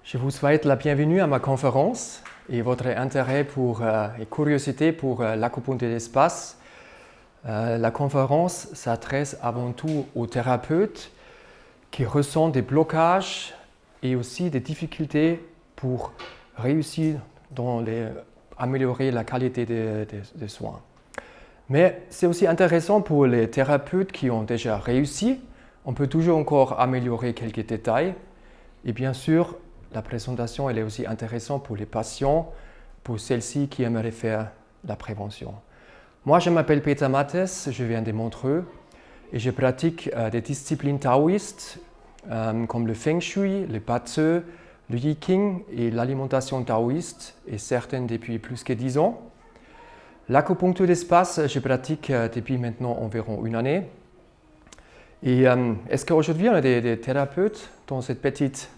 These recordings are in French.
Je vous souhaite la bienvenue à ma conférence et votre intérêt et curiosité pour l'acupuncture d'espace. La conférence s'adresse avant tout aux thérapeutes qui ressentent des blocages et aussi des difficultés pour réussir améliorer la qualité des soins. Mais c'est aussi intéressant pour les thérapeutes qui ont déjà réussi. On peut toujours encore améliorer quelques détails. Et bien sûr, la présentation elle est aussi intéressante pour les patients, pour celles-ci qui aimeraient faire la prévention. Moi, je m'appelle Peter Mattes, je viens de Montreux et je pratique des disciplines taoïstes comme le Feng Shui, le Batse, le Yiking et l'alimentation taoïste, et certaines depuis plus que 10 ans. L'acupuncture d'espace, je pratique depuis maintenant environ une année. Et est-ce qu'aujourd'hui on a des thérapeutes dans cette petite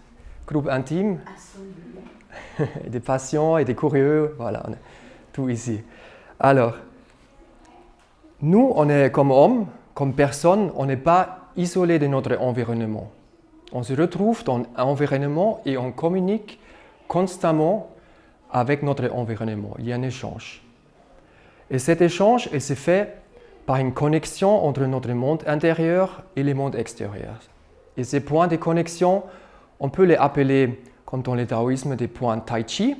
groupe intime? Absolument. Des patients et des curieux, voilà, on a tout ici. Alors, nous, on est comme hommes, comme personnes, on n'est pas isolés de notre environnement. On se retrouve dans un environnement et on communique constamment avec notre environnement. Il y a un échange. Et cet échange, il se fait par une connexion entre notre monde intérieur et le monde extérieur. Et ces points de connexion, on peut les appeler, comme dans le taoïsme, des points tai chi.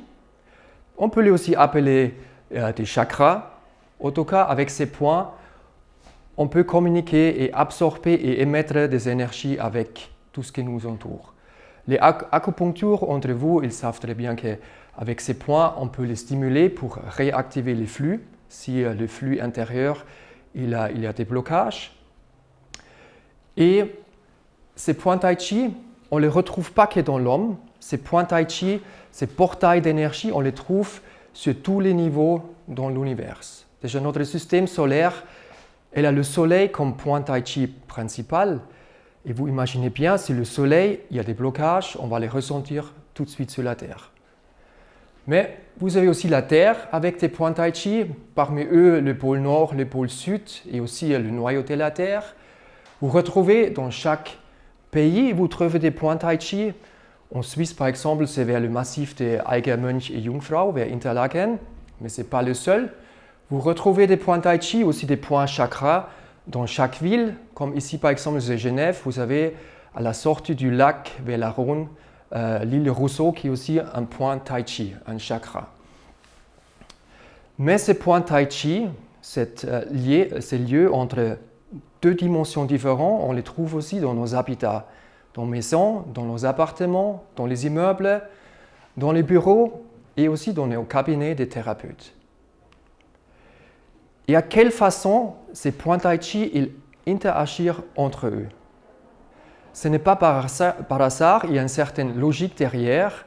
On peut les aussi appeler des chakras. En tout cas, avec ces points, on peut communiquer et absorber et émettre des énergies avec tout ce qui nous entoure. Les acupunctures, entre vous, ils savent très bien qu'avec ces points, on peut les stimuler pour réactiver les flux, si le flux intérieur il y a des blocages. Et ces points tai chi, on ne les retrouve pas que dans l'homme. Ces points tai chi, ces portails d'énergie, on les trouve sur tous les niveaux dans l'univers. Déjà, notre système solaire, elle a le soleil comme point tai chi principal. Et vous imaginez bien, si le soleil, il y a des blocages, on va les ressentir tout de suite sur la Terre. Mais vous avez aussi la Terre avec des points tai chi, parmi eux le pôle Nord, le pôle Sud et aussi le noyau de la Terre. Vous retrouvez dans chaque pays, vous trouvez des points tai chi. En Suisse, par exemple, c'est vers le massif des Eiger Mönch et Jungfrau, vers Interlaken, mais ce n'est pas le seul. Vous retrouvez des points tai chi, aussi des points chakras dans chaque ville, comme ici par exemple à Genève, vous avez à la sortie du lac vers la Rhône, l'île Rousseau qui est aussi un point tai chi, un chakra. Mais ces points tai chi, ces lieux entre deux dimensions différentes, on les trouve aussi dans nos habitats, dans nos maisons, dans nos appartements, dans les immeubles, dans les bureaux et aussi dans nos cabinets des thérapeutes. Et à quelle façon ces points tai chi ils interagissent entre eux? Ce n'est pas par hasard, il y a une certaine logique derrière.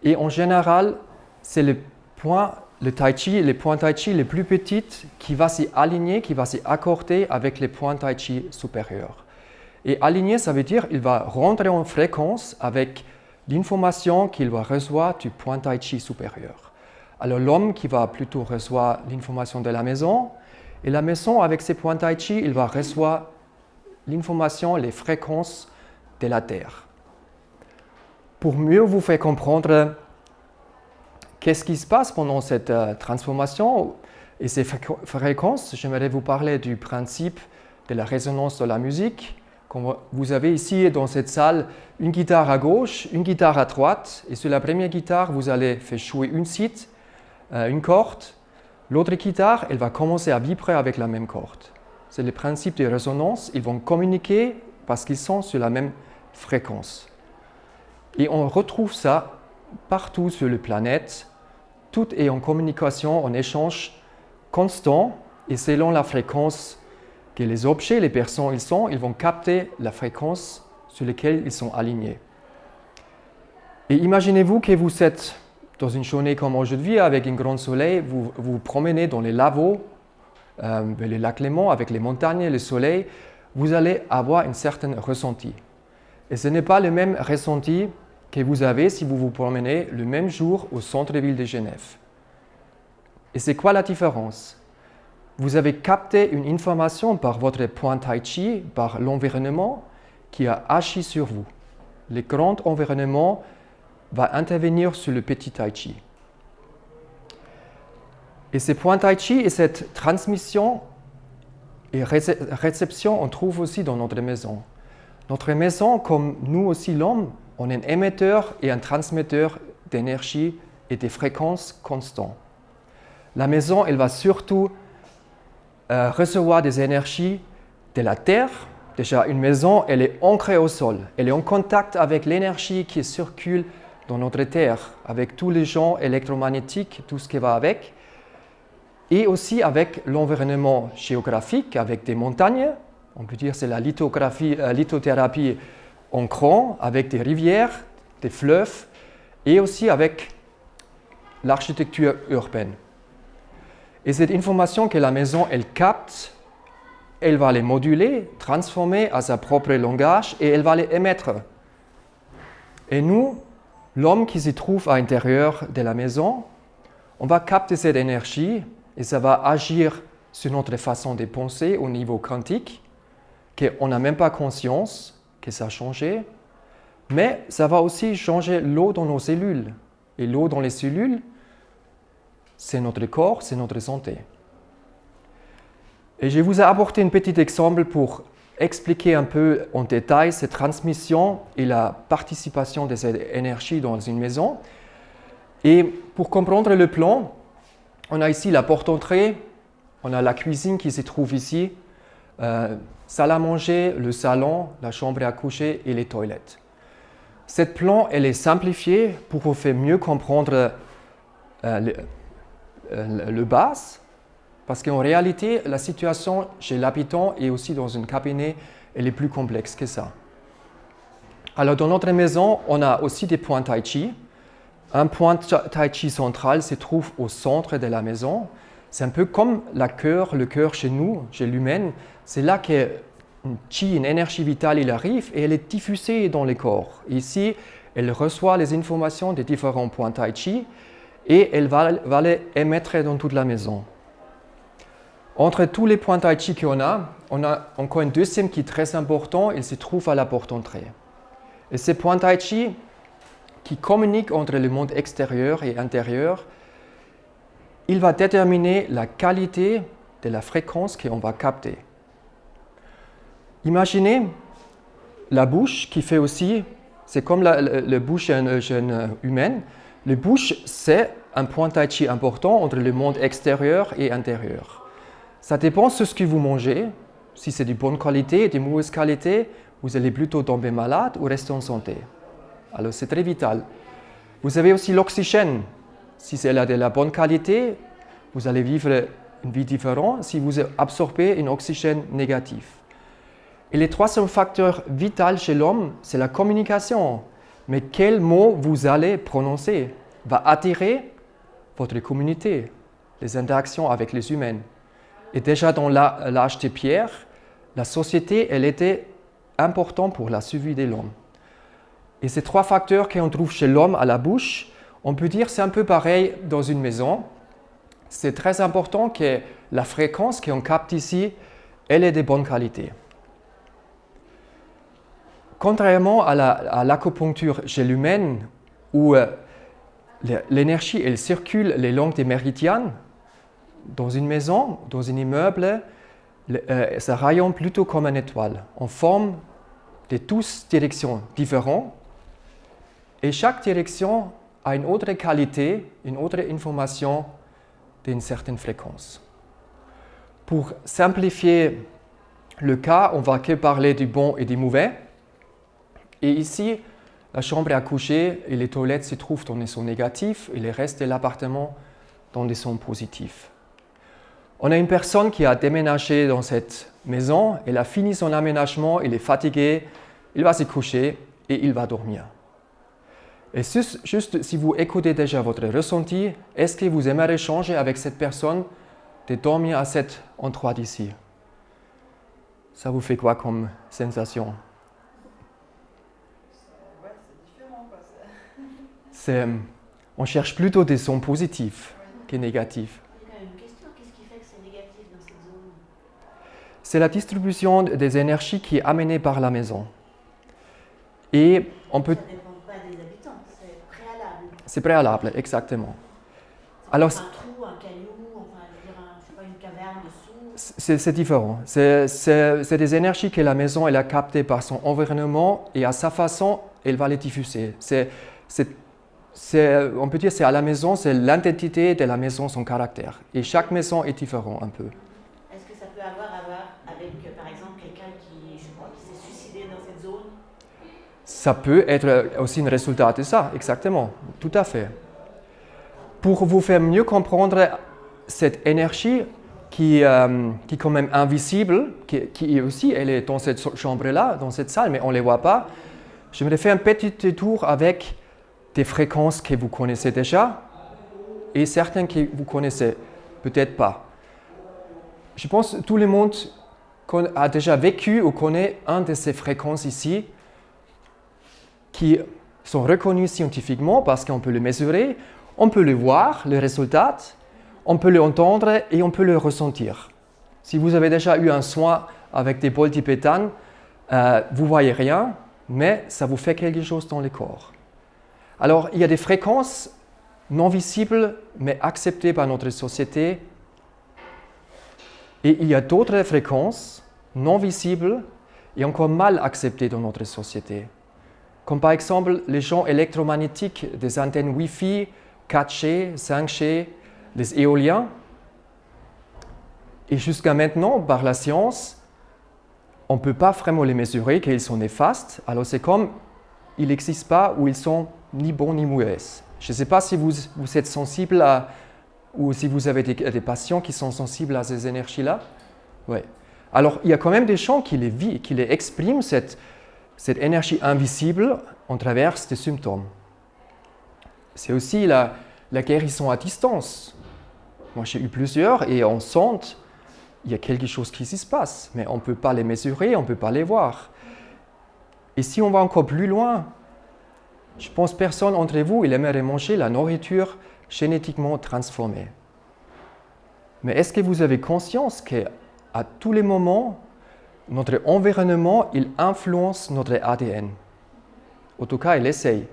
Et en général, c'est les points tai chi les plus petits qui vont s'aligner, qui vont s'accorder avec les points tai chi supérieurs. Et aligner, ça veut dire qu'il va rentrer en fréquence avec l'information qu'il va recevoir du point tai chi supérieur. Alors l'homme qui va plutôt recevoir l'information de la maison, et la maison avec ses points tai chi, il va recevoir l'information, les fréquences de la Terre. Pour mieux vous faire comprendre qu'est-ce qui se passe pendant cette transformation et ces fréquences, j'aimerais vous parler du principe de la résonance de la musique. Comme vous avez ici dans cette salle une guitare à gauche, une guitare à droite, et sur la première guitare, vous allez faire jouer une corde. L'autre guitare, elle va commencer à vibrer avec la même corde. C'est le principe de résonance. Ils vont communiquer parce qu'ils sont sur la même fréquence. Et on retrouve ça partout sur la planète. Tout est en communication, en échange constant. Et selon la fréquence que les objets, les personnes, ils vont capter la fréquence sur laquelle ils sont alignés. Et imaginez-vous que vous êtes dans une journée comme aujourd'hui, avec un grand soleil, vous vous promenez dans les lavaux, les lacs Léman, avec les montagnes, le soleil, vous allez avoir un certain ressenti. Et ce n'est pas le même ressenti que vous avez si vous vous promenez le même jour au centre-ville de Genève. Et c'est quoi la différence? Vous avez capté une information par votre point tai chi, par l'environnement qui a agi sur vous. Le grand environnement va intervenir sur le petit tai chi. Et ces points tai chi et cette transmission et réception, on trouve aussi dans notre maison. Notre maison, comme nous aussi l'homme, on est un émetteur et un transmetteur d'énergie et de fréquences constantes. La maison, elle va surtout recevoir des énergies de la terre. Déjà, une maison, elle est ancrée au sol. Elle est en contact avec l'énergie qui circule dans notre terre, avec tous les champs électromagnétiques, tout ce qui va avec, et aussi avec l'environnement géographique, avec des montagnes. On peut dire que c'est la lithothérapie en cran, avec des rivières, des fleuves, et aussi avec l'architecture urbaine. Et cette information que la maison, elle capte, elle va les moduler, transformer à sa propre langage et elle va les émettre. Et nous, l'homme qui se trouve à l'intérieur de la maison, on va capter cette énergie et ça va agir sur notre façon de penser au niveau quantique, qu'on n'a même pas conscience que ça a changé, mais ça va aussi changer l'eau dans nos cellules. Et l'eau dans les cellules, c'est notre corps, c'est notre santé. Et je vous ai apporté un petit exemple pour expliquer un peu en détail cette transmission et la participation de cette énergie dans une maison. Et pour comprendre le plan, on a ici la porte d'entrée, on a la cuisine qui se trouve ici, salle à manger, le salon, la chambre à coucher et les toilettes. Cette plan, elle est simplifiée pour vous faire mieux comprendre le base, parce qu'en réalité, la situation chez l'habitant et aussi dans un cabinet, elle est plus complexe que ça. Alors, dans notre maison, on a aussi des points tai chi. Un point tai chi central se trouve au centre de la maison. C'est un peu comme le cœur chez nous, chez l'humain. C'est là que une énergie vitale, il arrive et elle est diffusée dans le corps. Ici, elle reçoit les informations des différents points tai chi et elle va les émettre dans toute la maison. Entre tous les points tai chi qu'on a, on a encore un deuxième qui est très important, il se trouve à la porte d'entrée. Et ces points tai chi qui communiquent entre le monde extérieur et intérieur, il va déterminer la qualité de la fréquence qu'on va capter. Imaginez la bouche qui fait aussi, c'est comme la bouche d'une humaine. La bouche, c'est un point tai chi important entre le monde extérieur et intérieur. Ça dépend de ce que vous mangez. Si c'est de bonne qualité, de mauvaise qualité, vous allez plutôt tomber malade ou rester en santé. Alors c'est très vital. Vous avez aussi l'oxygène. Si c'est de la bonne qualité, vous allez vivre une vie différente si vous absorbez un oxygène négatif. Et le troisième facteur vital chez l'homme, c'est la communication. Mais quel mot vous allez prononcer va attirer votre communauté, les interactions avec les humains. Et déjà dans l'âge des pierres, la société, elle était importante pour la survie de l'homme. Et ces trois facteurs qu'on trouve chez l'homme à la bouche, on peut dire que c'est un peu pareil dans une maison. C'est très important que la fréquence qu'on capte ici, elle est de bonne qualité. Contrairement à l'acupuncture chez l'humain, où l'énergie elle circule le long des méridiens, dans une maison, dans un immeuble, ça rayonne plutôt comme une étoile, en forme de 12 directions différentes. Et chaque direction a une autre qualité, une autre information d'une certaine fréquence. Pour simplifier le cas, on va que parler du bon et du mauvais. Et ici, la chambre à coucher et les toilettes se trouvent dans des sons négatifs et le reste de l'appartement dans des sons positifs. On a une personne qui a déménagé dans cette maison, elle a fini son aménagement, il est fatigué, il va se coucher et il va dormir. Et juste si vous écoutez déjà votre ressenti, est-ce que vous aimeriez changer avec cette personne de dormir à cet endroit d'ici? Ça vous fait quoi comme sensation? On cherche plutôt des sons positifs que négatifs. Il y a quand même une question, qu'est-ce qui fait que c'est négatif dans cette zone? C'est la distribution des énergies qui est amenée par la maison. Et on peut... Ça ne dépend pas des habitants, c'est C'est préalable, exactement. Ça Alors, peut être un trou, un caillou, enfin, je veux dire, je sais pas, une caverne dessous. c'est différent. C'est des énergies que la maison elle a captées par son environnement et à sa façon, elle va les diffuser. On peut dire que c'est à la maison, c'est l'identité de la maison, son caractère. Et chaque maison est différent un peu. Est-ce que ça peut avoir à voir avec, par exemple, quelqu'un qui, je sais pas, qui s'est suicidé dans cette zone? Ça peut être aussi un résultat de ça, exactement, tout à fait. Pour vous faire mieux comprendre cette énergie qui est quand même invisible, qui aussi, elle est dans cette chambre-là, dans cette salle, mais on ne les voit pas, j'aimerais faire un petit tour avec des fréquences que vous connaissez déjà et certaines que vous connaissez peut-être pas. Je pense que tout le monde a déjà vécu ou connaît une de ces fréquences ici qui sont reconnues scientifiquement parce qu'on peut le mesurer, on peut le voir, le résultat, on peut l'entendre et on peut le ressentir. Si vous avez déjà eu un soin avec des bols tibétanes, vous ne voyez rien, mais ça vous fait quelque chose dans le corps. Alors, il y a des fréquences non visibles, mais acceptées par notre société. Et il y a d'autres fréquences non visibles et encore mal acceptées dans notre société. Comme par exemple les champs électromagnétiques des antennes Wi-Fi, 4G, 5G, les éoliens. Et jusqu'à maintenant, par la science, on ne peut pas vraiment les mesurer, qu'ils sont néfastes. Alors c'est comme, ils n'existent pas ou ils sont ni bons ni mauvais. Je ne sais pas si vous êtes sensible ou si vous avez des patients qui sont sensibles à ces énergies-là. Ouais. Alors il y a quand même des gens qui les expriment, cette énergie invisible, en travers des symptômes. C'est aussi la guérison à distance. Moi j'ai eu plusieurs et on sent il y a quelque chose qui se passe, mais on ne peut pas les mesurer, on ne peut pas les voir. Et si on va encore plus loin, je pense que personne d'entre vous il aimerait manger la nourriture génétiquement transformée. Mais est-ce que vous avez conscience qu'à tous les moments, notre environnement il influence notre ADN? En tout cas, il essaye.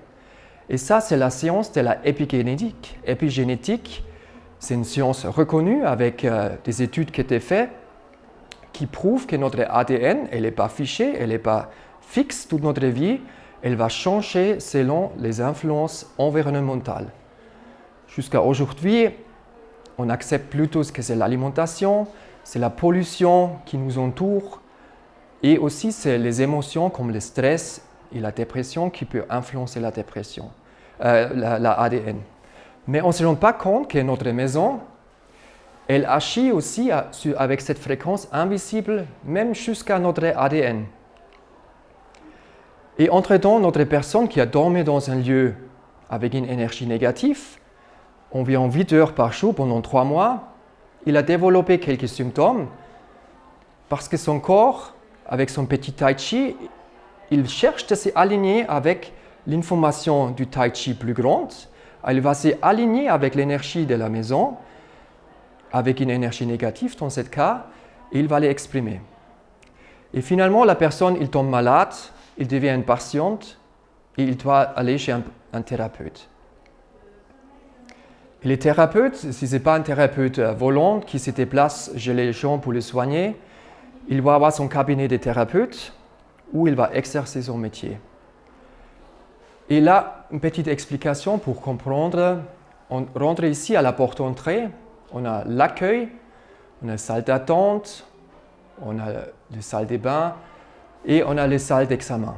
Et ça, c'est la science de la épigénétique. Épigénétique, c'est une science reconnue avec des études qui étaient faites qui prouvent que notre ADN, elle n'est pas fichée, elle n'est pas fixe toute notre vie, elle va changer selon les influences environnementales. Jusqu'à aujourd'hui, on accepte plutôt ce que c'est l'alimentation, c'est la pollution qui nous entoure et aussi c'est les émotions comme le stress et la dépression qui peuvent influencer la dépression, la ADN. Mais on ne se rend pas compte que notre maison, elle agit aussi avec cette fréquence invisible, même jusqu'à notre ADN. Et entre-temps, notre personne qui a dormi dans un lieu avec une énergie négative, environ 8 heures par jour pendant 3 mois, il a développé quelques symptômes parce que son corps, avec son petit tai chi, il cherche de s'aligner avec l'information du tai chi plus grande. Il va s'aligner avec l'énergie de la maison, avec une énergie négative dans ce cas, et il va l'exprimer. Et finalement, la personne, il tombe malade, il devient une patiente, et il doit aller chez un thérapeute. Et les thérapeutes, si ce n'est pas un thérapeute volant qui se déplace chez les gens pour les soigner, il va avoir son cabinet de thérapeute où il va exercer son métier. Et là, une petite explication pour comprendre. On rentre ici à la porte d'entrée, on a l'accueil, on a la salle d'attente, on a les salles de bain et on a les salles d'examen.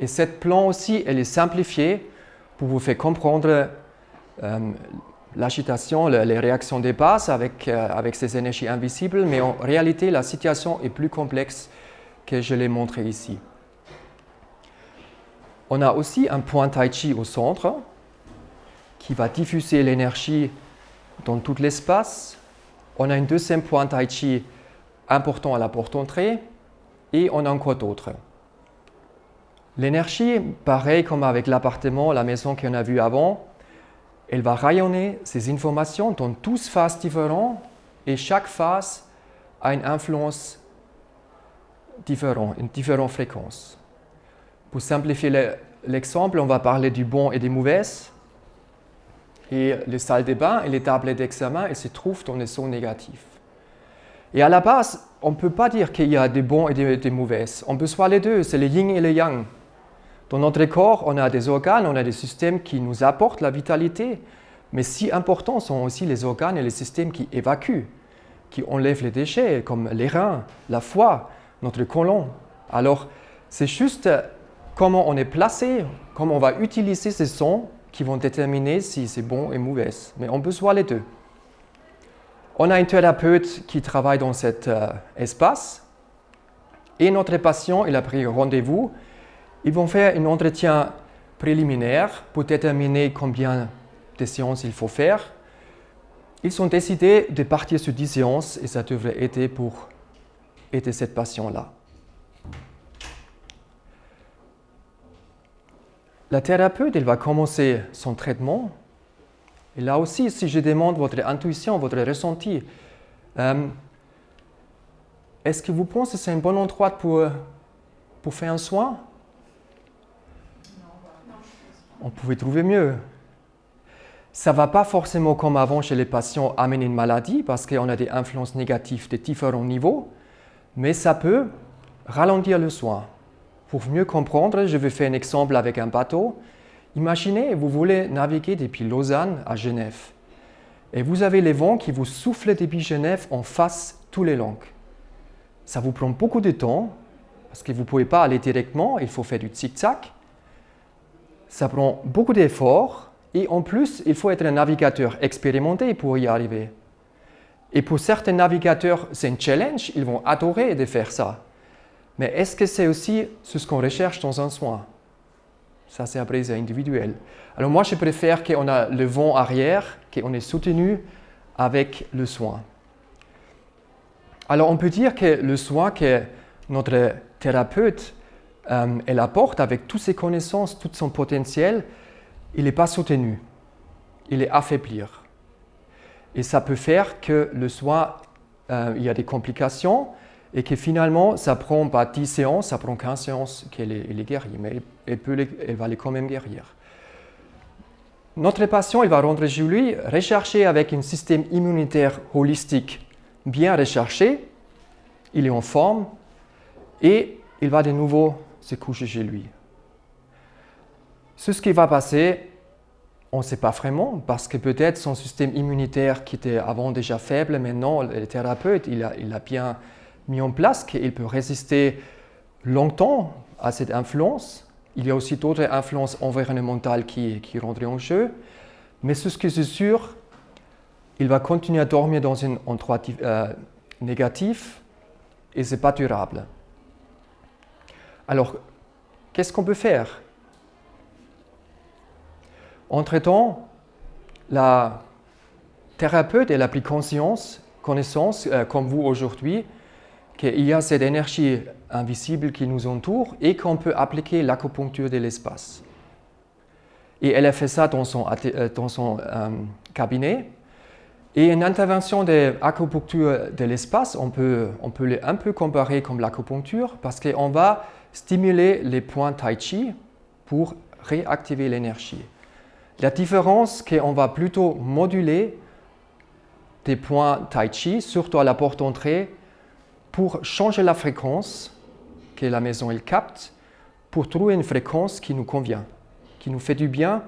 Et cette plan aussi, elle est simplifiée pour vous faire comprendre l'agitation, les réactions des bases avec ces énergies invisibles, mais en réalité, la situation est plus complexe que je l'ai montré ici. On a aussi un point tai chi au centre qui va diffuser l'énergie dans tout l'espace. On a un deuxième point tai chi important à la porte d'entrée et on a encore d'autres. L'énergie, pareil comme avec l'appartement, la maison qu'on a vue avant, elle va rayonner ces informations dans 12 phases différentes et chaque phase a une influence différente, une différente fréquence. Pour simplifier l'exemple, on va parler du bon et des mauvais. Et les salles de bain et les tablettes d'examen, elles se trouvent dans les zones négatives. Et à la base, on ne peut pas dire qu'il y a des bons et des mauvaises. On peut soit les deux, c'est le yin et le yang. Dans notre corps, on a des organes, on a des systèmes qui nous apportent la vitalité, mais si importants sont aussi les organes et les systèmes qui évacuent, qui enlèvent les déchets, comme les reins, la foie, notre côlon. Alors, c'est juste comment on est placé, comment on va utiliser ces sons qui vont déterminer si c'est bon et mauvais. Mais on peut soit les deux. On a un thérapeute qui travaille dans cet espace et notre patient, il a pris rendez-vous. Ils vont faire un entretien préliminaire pour déterminer combien de séances il faut faire. Ils ont décidé de partir sur 10 séances et ça devrait aider pour aider cette patient-là. La thérapeute, elle va commencer son traitement. Et là aussi, si je demande votre intuition, votre ressenti, est-ce que vous pensez que c'est un bon endroit pour faire un soin? On pouvait trouver mieux. Ça ne va pas forcément comme avant chez les patients amener une maladie parce qu'on a des influences négatives de différents niveaux, mais ça peut ralentir le soin. Pour mieux comprendre, je vais faire un exemple avec un bateau. Imaginez, vous voulez naviguer depuis Lausanne à Genève et vous avez les vents qui vous soufflent depuis Genève en face tous les longs. Ça vous prend beaucoup de temps parce que vous ne pouvez pas aller directement, il faut faire du zigzag. Ça prend beaucoup d'efforts et en plus, il faut être un navigateur expérimenté pour y arriver. Et pour certains navigateurs, c'est un challenge, ils vont adorer de faire ça. Mais est-ce que c'est aussi ce qu'on recherche dans un soin? Ça, c'est après, c'est individuel. Alors moi, je préfère qu'on a le vent arrière, qu'on est soutenu avec le soin. Alors on peut dire que le soin que notre thérapeute elle apporte avec toutes ses connaissances, tout son potentiel, il n'est pas soutenu, il est affaibli. Et ça peut faire que le soin, il y a des complications et que finalement, ça prend pas 10 séances, ça prend 15 séances qu'elle est guérie, mais elle va les quand même guérir. Notre patient, il va rentrer chez lui, rechercher avec un système immunitaire holistique bien recherché, il est en forme et il va de nouveau se coucher chez lui. Ce qui va passer, on ne sait pas vraiment, parce que peut-être son système immunitaire qui était avant déjà faible, maintenant le thérapeute, il a bien mis en place qu'il peut résister longtemps à cette influence. Il y a aussi d'autres influences environnementales qui rentrent en jeu. Mais ce qui est sûr, il va continuer à dormir dans un endroit négatif et ce n'est pas durable. Alors, qu'est-ce qu'on peut faire? Entre-temps, la thérapeute, elle a pris connaissance, comme vous aujourd'hui, qu'il y a cette énergie invisible qui nous entoure et qu'on peut appliquer l'acupuncture de l'espace. Et elle a fait ça dans son cabinet. Et une intervention d'acupuncture de l'espace, on peut un peu comparer comme l'acupuncture parce qu'on va stimuler les points tai chi pour réactiver l'énergie. La différence, c'est qu'on va plutôt moduler des points tai chi, surtout à la porte d'entrée, pour changer la fréquence que la maison elle capte, pour trouver une fréquence qui nous convient, qui nous fait du bien.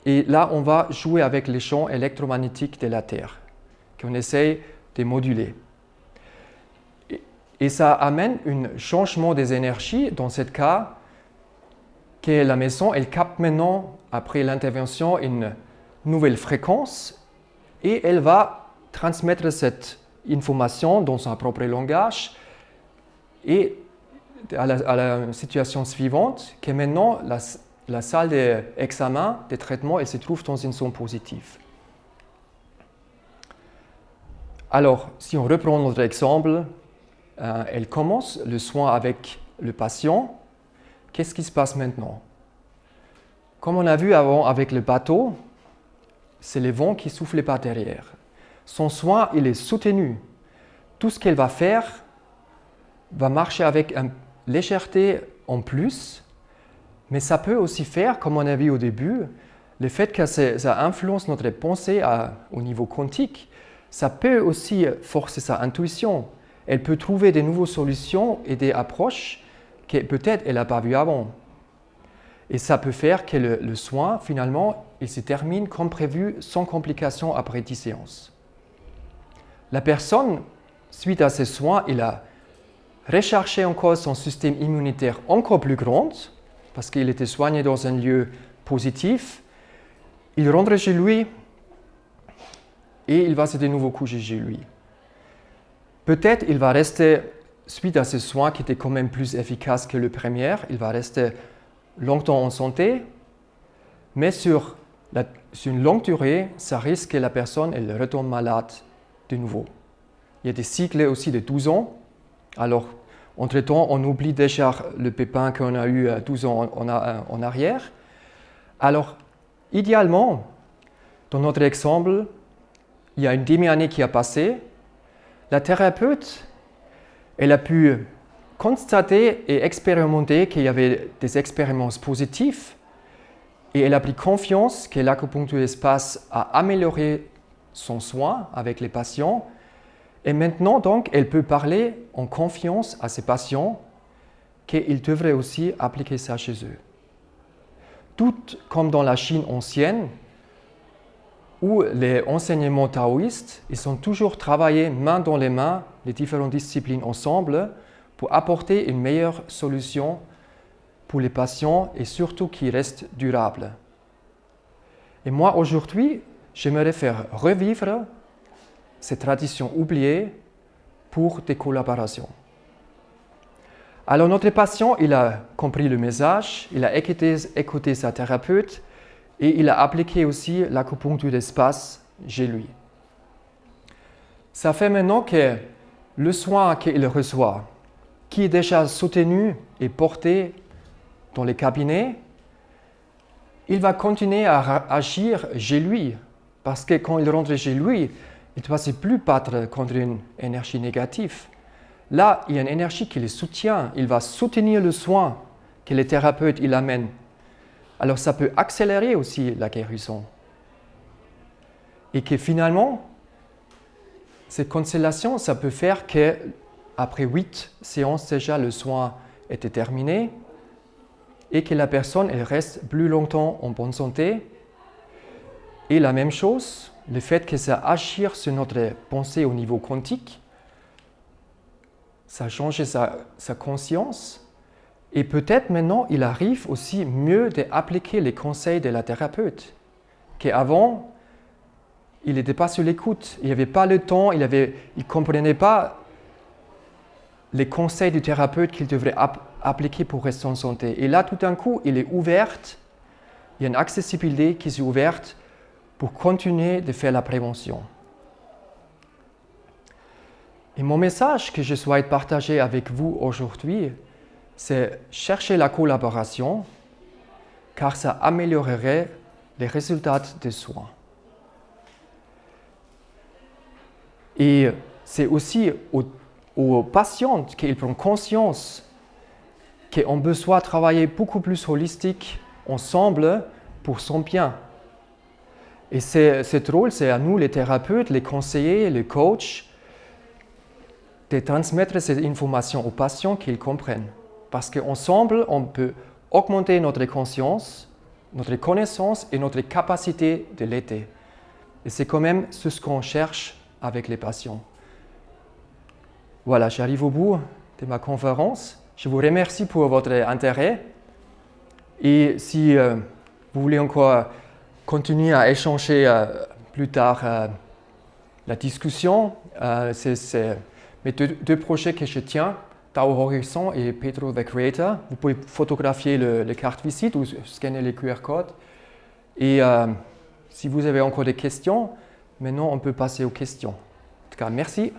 Et là, on va jouer avec les champs électromagnétiques de la Terre, qu'on essaye de moduler. Et ça amène un changement des énergies, dans ce cas, que la maison, elle capte maintenant, après l'intervention, une nouvelle fréquence et elle va transmettre cette information dans son propre langage et à la situation suivante, que maintenant, la salle d'examen, de traitement, elle se trouve dans une zone positive. Alors, si on reprend notre exemple, elle commence le soin avec le patient. Qu'est-ce qui se passe maintenant? Comme on a vu avant avec le bateau, c'est le vent qui souffle par derrière. Son soin, il est soutenu. Tout ce qu'elle va faire va marcher avec une légèreté en plus, mais ça peut aussi faire, comme on a vu au début, le fait que ça influence notre pensée au niveau quantique, ça peut aussi forcer sa intuition. Elle peut trouver des nouvelles solutions et des approches que peut-être elle n'a pas vues avant. Et ça peut faire que le soin, finalement, il se termine comme prévu, sans complications après 10 séances. La personne, suite à ces soins, il a rechargé encore son système immunitaire encore plus grand, parce qu'il était soigné dans un lieu positif. Il rentre chez lui et il va se de nouveau coucher chez lui. Peut-être il va rester, suite à ces soins qui étaient quand même plus efficaces que le premier, il va rester longtemps en santé, mais sur une longue durée, ça risque que la personne elle retombe malade de nouveau. Il y a des cycles aussi de 12 ans. Alors, entre-temps, on oublie déjà le pépin qu'on a eu 12 ans en arrière. Alors, idéalement, dans notre exemple, il y a une demi-année qui a passé. La thérapeute, elle a pu constater et expérimenter qu'il y avait des expériences positives et elle a pris confiance que l'acupuncture d'espace a amélioré son soin avec les patients. Et maintenant, donc, elle peut parler en confiance à ses patients qu'ils devraient aussi appliquer ça chez eux. Tout comme dans la Chine ancienne, où les enseignements taoïstes, ils sont toujours travaillés main dans les mains, les différentes disciplines ensemble, pour apporter une meilleure solution pour les patients et surtout qui reste durable. Et moi, aujourd'hui, j'aimerais faire revivre ces traditions oubliées pour des collaborations. Alors notre patient, il a compris le message, il a écouté sa thérapeute et il a appliqué aussi l'acupuncture d'espace chez lui. Ça fait maintenant que le soin qu'il reçoit, qui est déjà soutenu et porté dans les cabinets, il va continuer à agir chez lui. Parce que quand il rentre chez lui, il ne doit plus battre contre une énergie négative. Là, il y a une énergie qui le soutient. Il va soutenir le soin que les thérapeutes il amènent. Alors ça peut accélérer aussi la guérison. Et que finalement, cette constellation, ça peut faire qu'après 8 séances déjà, le soin était terminé et que la personne elle reste plus longtemps en bonne santé. Et la même chose, le fait que ça agisse sur notre pensée au niveau quantique, ça change sa conscience. Et peut-être maintenant, il arrive aussi mieux d'appliquer les conseils de la thérapeute. Qu'avant, il n'était pas sur l'écoute, il n'avait pas le temps, il ne comprenait pas les conseils du thérapeute qu'il devrait appliquer pour rester en santé. Et là, tout d'un coup, il est ouvert, il y a une accessibilité qui s'est ouverte pour continuer de faire la prévention. Et mon message que je souhaite partager avec vous aujourd'hui, c'est chercher la collaboration, car ça améliorerait les résultats des soins. Et c'est aussi aux patients qu'ils prennent conscience qu'on besoin travailler beaucoup plus holistique ensemble pour son bien. Et c'est rôle, c'est à nous, les thérapeutes, les conseillers, les coachs, de transmettre ces informations aux patients qu'ils comprennent. Parce qu'ensemble, on peut augmenter notre conscience, notre connaissance et notre capacité de l'aider. Et c'est quand même ce qu'on cherche avec les patients. Voilà, j'arrive au bout de ma conférence. Je vous remercie pour votre intérêt. Et si vous voulez encore continuer à échanger plus tard la discussion, c'est mes deux projets que je tiens, Tao Horizon et Pedro the Creator. Vous pouvez photographier les cartes visite ou scanner les QR codes. Et si vous avez encore des questions, maintenant on peut passer aux questions. En tout cas, merci.